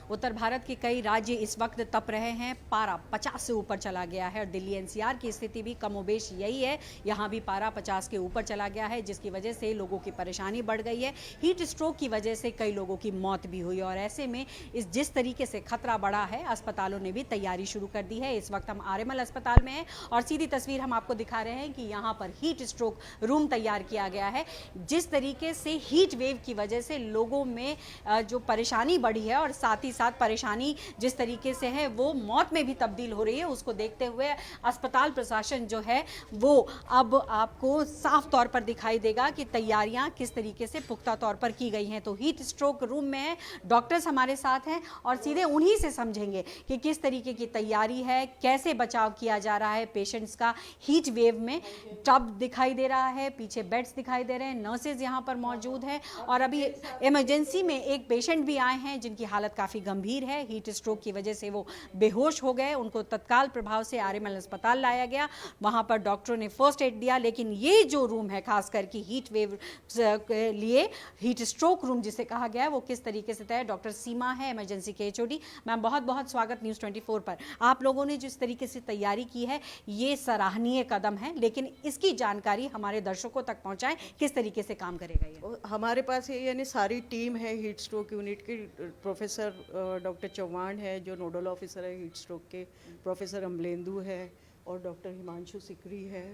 उत्तर भारत के कई राज्य इस वक्त तप रहे हैं, पारा 50 से ऊपर चला गया है और दिल्ली एनसीआर की स्थिति भी कमोबेश यही है। यहाँ भी पारा 50 के ऊपर चला गया है, जिसकी वजह से लोगों की परेशानी बढ़ गई है। हीट स्ट्रोक की वजह से कई लोगों की मौत भी हुई और ऐसे में जिस तरीके से खतरा बढ़ा है, अस्पतालों ने भी तैयारी शुरू कर दी है। इस वक्त हम आरएमएल अस्पताल में हैं और सीधी तस्वीर हम आपको दिखा रहे हैं कि यहाँ पर हीट स्ट्रोक रूम तैयार किया गया है। जिस तरीके से हीट वेव की वजह से लोगों में जो परेशानी बढ़ी है और साथ ही साथ परेशानी जिस तरीके से है वो मौत में भी तब्दील हो रही है, उसको देखते हुए अस्पताल प्रशासन जो है वो अब आपको साफ तौर पर दिखाई देगा कि तैयारियां किस तरीके से पुख्ता तौर पर की गई हैं। तो हीट स्ट्रोक रूम में है, डॉक्टर्स हमारे साथ हैं और सीधे उन्हीं से समझेंगे कि किस तरीके की तैयारी है, कैसे बचाव किया जा रहा है पेशेंट्स का हीट वेव में। टब दिखाई दे रहा है, पीछे बेड्स दिखाई दे रहे हैं, नर्सेज यहाँ पर मौजूद हैं और अभी इमरजेंसी में एक पेशेंट भी आए हैं जिनकी हालत काफ़ी गंभीर है। हीट स्ट्रोक की वजह से वो बेहोश हो गए, उनको तत्काल प्रभाव से आरएमएल अस्पताल लाया गया। वहाँ पर डॉक्टरों ने फर्स्ट एड दिया, लेकिन ये जो रूम है खास करके हीट वेव के लिए हीट स्ट्रोक रूम जिसे कहा गया है, वो किस तरीके से तय। डॉक्टर सीमा है इमरजेंसी के एचओडी। मैम बहुत बहुत स्वागत न्यूज़ 24 पर। आप लोगों ने जिस तरीके से तैयारी की है ये सराहनीय कदम है, लेकिन इसकी जानकारी हमारे दर्शकों तक पहुँचाएं, किस तरीके से काम करेगा ये? हमारे पास ये यानी सारी टीम है हीट स्ट्रोक यूनिट की। प्रोफेसर डॉक्टर चौहान है जो नोडल ऑफिसर है हीट स्ट्रोक के, प्रोफेसर अमलेंदु है और डॉक्टर हिमांशु सिकरी है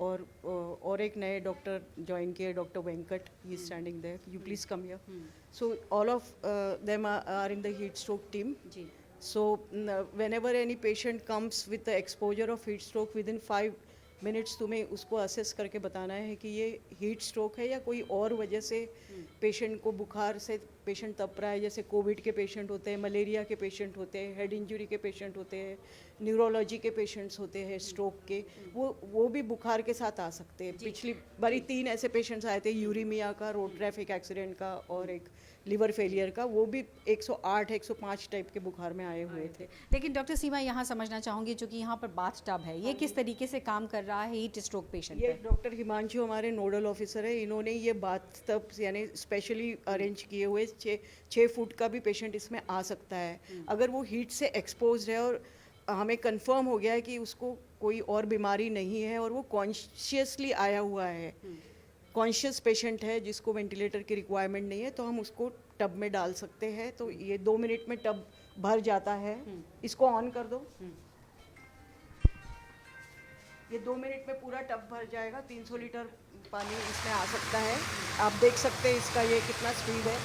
और एक नए डॉक्टर ज्वाइन किए, doctor Venkat, he standing there, you please come here. So all of them are in the heat stroke team. So whenever any patient comes with the exposure of heat stroke, within 5 minutes तुम्हें उसको assess करके बताना है कि ये heat stroke है या कोई और वजह से पेशेंट को बुखार से पेशेंट तप रहा है। जैसे कोविड के पेशेंट होते हैं, मलेरिया के पेशेंट होते हैं, हेड इंजरी के पेशेंट होते हैं, न्यूरोलॉजी के पेशेंट्स होते हैं, स्ट्रोक के, वो भी बुखार के साथ आ सकते हैं। पिछली बारी 3 ऐसे पेशेंट्स आए थे, यूरीमिया का, रोड ट्रैफिक एक्सीडेंट का और एक लिवर फेलियर का, वो भी 108 105 टाइप के बुखार में आए हुए थे। लेकिन डॉक्टर सीमा यहाँ समझना चाहूँगी, चूँकि यहाँ पर बाथ टब है, ये किस तरीके से काम कर रहा है हीट स्ट्रोक पेशेंट ये पे? डॉक्टर हिमांशु हमारे नोडल ऑफिसर है, इन्होंने ये बाथ टब यानी स्पेशली अरेंज किए हुए 6 फुट का भी पेशेंट इसमें आ सकता है। अगर वो हीट से एक्सपोज है और हमें कंफर्म हो गया है कि उसको कोई और बीमारी नहीं है और वो कॉन्शियसली आया हुआ है, कॉन्शियस पेशेंट है जिसको वेंटिलेटर की रिक्वायरमेंट नहीं है, तो हम उसको टब में डाल सकते हैं। तो ये 2 मिनट में टब भर जाता है। इसको ऑन कर दो, ये 2 मिनट में पूरा टब भर जाएगा। 300 लीटर पानी इसमें आ सकता है। आप देख सकते हैं इसका ये कितना स्पीड है।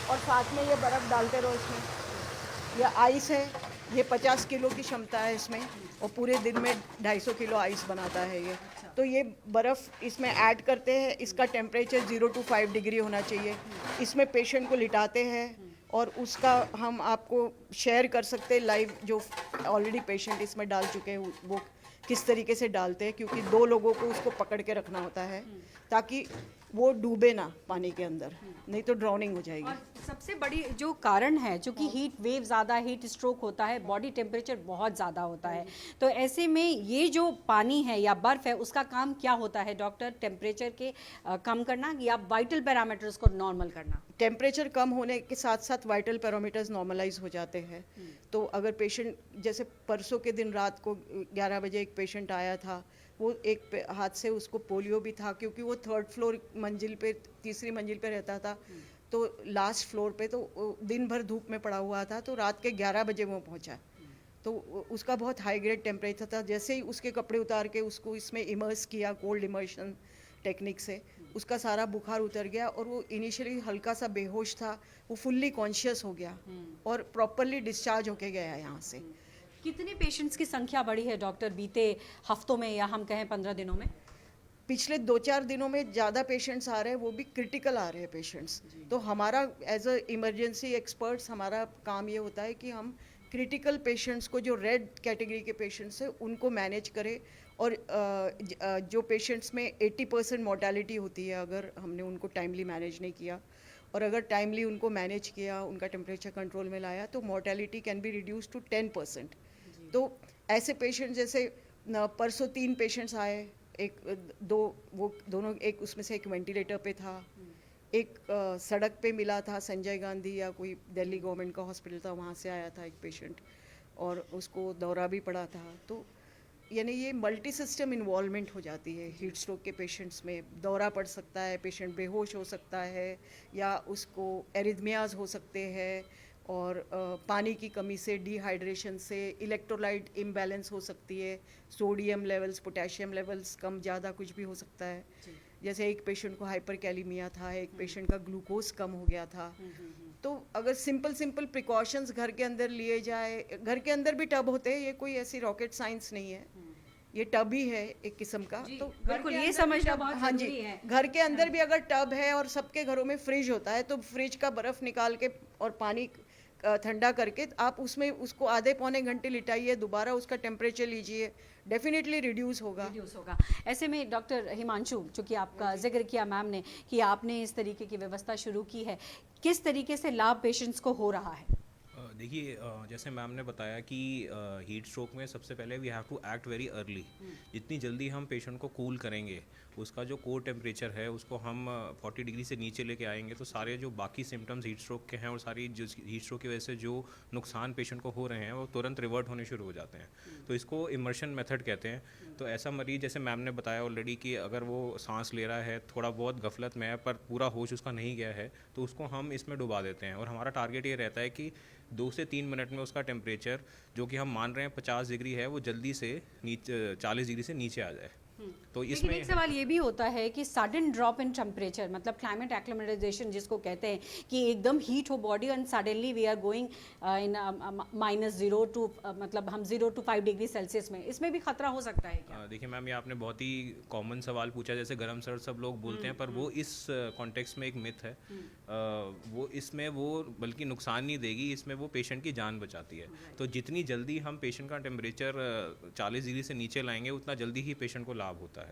और साथ में ये बर्फ़ डालते रहो इसमें। ये आइस है, ये 50 किलो की क्षमता है इसमें और पूरे दिन में 250 किलो आइस बनाता है ये। तो ये बर्फ़ इसमें ऐड करते हैं, इसका टेम्परेचर 0 to 5 डिग्री होना चाहिए। इसमें पेशेंट को लिटाते हैं और उसका हम आपको शेयर कर सकते हैं लाइव, जो ऑलरेडी पेशेंट इसमें डाल चुके हैं वो किस तरीके से डालते हैं, क्योंकि 2 लोगों को उसको पकड़ के रखना होता है ताकि वो डूबे ना पानी के अंदर, नहीं तो ड्राउनिंग हो जाएगी। और सबसे बड़ी जो कारण है, चूँकि हीट वेव ज़्यादा, हीट स्ट्रोक होता है, बॉडी टेम्परेचर बहुत ज़्यादा होता है, तो ऐसे में ये जो पानी है या बर्फ़ है उसका काम क्या होता है डॉक्टर? टेम्परेचर के कम करना या वाइटल पैरामीटर्स को नॉर्मल करना? टेम्परेचर कम होने के साथ साथ वाइटल पैरामीटर्स नॉर्मलाइज हो जाते हैं। तो अगर पेशेंट, जैसे परसों के दिन रात को 11 बजे एक पेशेंट आया था, वो एक हाथ से उसको पोलियो भी था, क्योंकि वो 3rd फ्लोर मंजिल पे, तीसरी मंजिल पे रहता था, तो लास्ट फ्लोर पे, तो दिन भर धूप में पड़ा हुआ था, तो रात के 11 बजे वो पहुंचा। तो उसका बहुत हाई ग्रेड टेम्परेचर था। जैसे ही उसके कपड़े उतार के उसको इसमें इमर्स किया कोल्ड इमर्शन टेक्निक से, उसका सारा बुखार उतर गया और वो इनिशियली हल्का सा बेहोश था, वो फुल्ली कॉन्शियस हो गया और प्रॉपरली डिस्चार्ज होके गया यहाँ से। कितने पेशेंट्स की संख्या बढ़ी है डॉक्टर बीते हफ्तों में या हम कहें 15 दिनों में? पिछले 2-4 दिनों में ज़्यादा पेशेंट्स आ रहे हैं, वो भी क्रिटिकल आ रहे हैं पेशेंट्स। तो हमारा एज अ इमरजेंसी एक्सपर्ट्स हमारा काम ये होता है कि हम क्रिटिकल पेशेंट्स को, जो रेड कैटेगरी के पेशेंट्स हैं, उनको मैनेज करें। और जो पेशेंट्स में 80% मोर्टेलिटी होती है, अगर हमने उनको टाइमली मैनेज नहीं किया और अगर टाइमली उनको मैनेज किया, उनका टेम्परेचर कंट्रोल में लाया, तो mortality can be reduce to 10%। तो ऐसे पेशेंट, जैसे परसों 3 पेशेंट्स आए, एक 2 वो दोनों, एक उसमें से एक वेंटिलेटर पे था, एक सड़क पे मिला था, संजय गांधी या कोई दिल्ली गवर्नमेंट का हॉस्पिटल था, वहाँ से आया था एक पेशेंट और उसको दौरा भी पड़ा था। तो यानी ये मल्टी सिस्टम इन्वॉल्वमेंट हो जाती है हीट स्ट्रोक के पेशेंट्स में। दौरा पड़ सकता है, पेशेंट बेहोश हो सकता है या उसको एरिथमियाज हो सकते हैं और पानी की कमी से, डिहाइड्रेशन से इलेक्ट्रोलाइट इम्बैलेंस हो सकती है, सोडियम लेवल्स, पोटेशियम लेवल्स कम ज़्यादा कुछ भी हो सकता है। जैसे एक पेशेंट को हाइपरकैलेमिया था, एक पेशेंट का ग्लूकोज कम हो गया था। तो अगर सिंपल प्रिकॉशंस घर के अंदर लिए जाए, घर के अंदर भी टब होते हैं, ये कोई ऐसी रॉकेट साइंस नहीं है, ये टब ही है एक किस्म का। तो बिल्कुल ये समझना बहुत हाँ जी, जरूरी है। घर के अंदर भी अगर टब है और सबके घरों में फ्रिज होता है, तो फ्रिज का बर्फ निकाल के और पानी ठंडा करके आप उसमें उसको आधे पौने घंटे लिटाइए, दोबारा उसका टेम्परेचर लीजिए, डेफिनेटली रिड्यूस होगा। ऐसे में डॉक्टर हिमांशु, चूंकि आपका जिक्र किया मैम ने कि आपने इस तरीके की व्यवस्था शुरू की है, किस तरीके से लाभ पेशेंट्स को हो रहा है? देखिए, जैसे मैम ने बताया कि हीट स्ट्रोक में सबसे पहले we have to act very early. जितनी जल्दी हम पेशेंट को कूल करेंगे, उसका जो कोर टेम्परेचर है उसको हम 40 डिग्री से नीचे लेके आएंगे, तो सारे जो बाकी सिम्टम्स हीट स्ट्रोक के हैं और सारी जो हीट स्ट्रोक की वजह से जो नुकसान पेशेंट को हो रहे हैं वो तुरंत रिवर्ट होने शुरू हो जाते हैं। तो इसको इमर्शन मेथड कहते हैं। तो ऐसा मरीज, जैसे मैम ने बताया ऑलरेडी, कि अगर वो सांस ले रहा है, थोड़ा बहुत गफलत में है पर पूरा होश उसका नहीं गया है, तो उसको हम इसमें डुबा देते हैं। और हमारा टारगेट ये रहता है कि 2 से 3 मिनट में उसका टेम्परेचर, जो कि हम मान रहे हैं 50 डिग्री है, वो जल्दी से नीचे 40 डिग्री से नीचे आ जाए। तो इसमें एक सवाल ये भी होता है कि सडन ड्रॉप इन टेम्परेचर, मतलब क्लाइमेट एक्लिमेटाइजेशन जिसको कहते हैं, कि एकदम हीट हो body and suddenly we are going in -0 to, मतलब हम 0 to 5 डिग्री सेल्सियस में, इसमें भी खतरा हो सकता है क्या? देखिए मैम, ये आपने बहुत ही कॉमन सवाल पूछा, जैसे गर्म सर्द सब लोग बोलते हैं, पर वो इस कॉन्टेक्स्ट में एक मिथ है। वो इसमें वो बल्कि नुकसान नहीं देगी, इसमें वो पेशेंट की जान बचाती है। तो जितनी जल्दी हम पेशेंट का टेम्परेचर 40 डिग्री से नीचे लाएंगे, उतना जल्दी ही पेशेंट को लाभ होता है।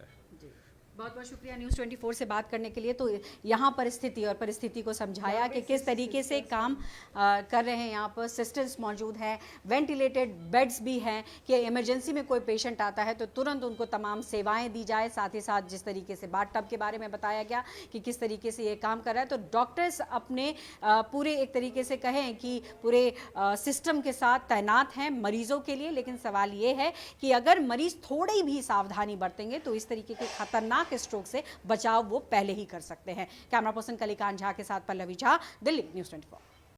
बहुत बहुत शुक्रिया न्यूज़ 24 से बात करने के लिए। तो यहाँ परिस्थिति और परिस्थिति को समझाया कि किस तरीके से काम कर रहे हैं। यहाँ पर सिस्टर्स मौजूद हैं, वेंटिलेटेड बेड्स भी हैं, कि इमरजेंसी में कोई पेशेंट आता है तो तुरंत उनको तमाम सेवाएं दी जाए। साथ ही साथ जिस तरीके से बाथ टब के बारे में बताया गया कि किस तरीके से ये काम कर रहा है, तो डॉक्टर्स अपने पूरे एक तरीके से कहें कि पूरे सिस्टम के साथ तैनात हैं मरीजों के लिए। लेकिन सवाल ये है कि अगर मरीज थोड़ी भी सावधानी बरतेंगे तो इस तरीके के खतरनाक स्ट्रोक से बचाव वो पहले ही कर सकते हैं। कैमरा पर्सन कलिकांत झा के साथ पल्लवी झा, दिल्ली न्यूज़ 24।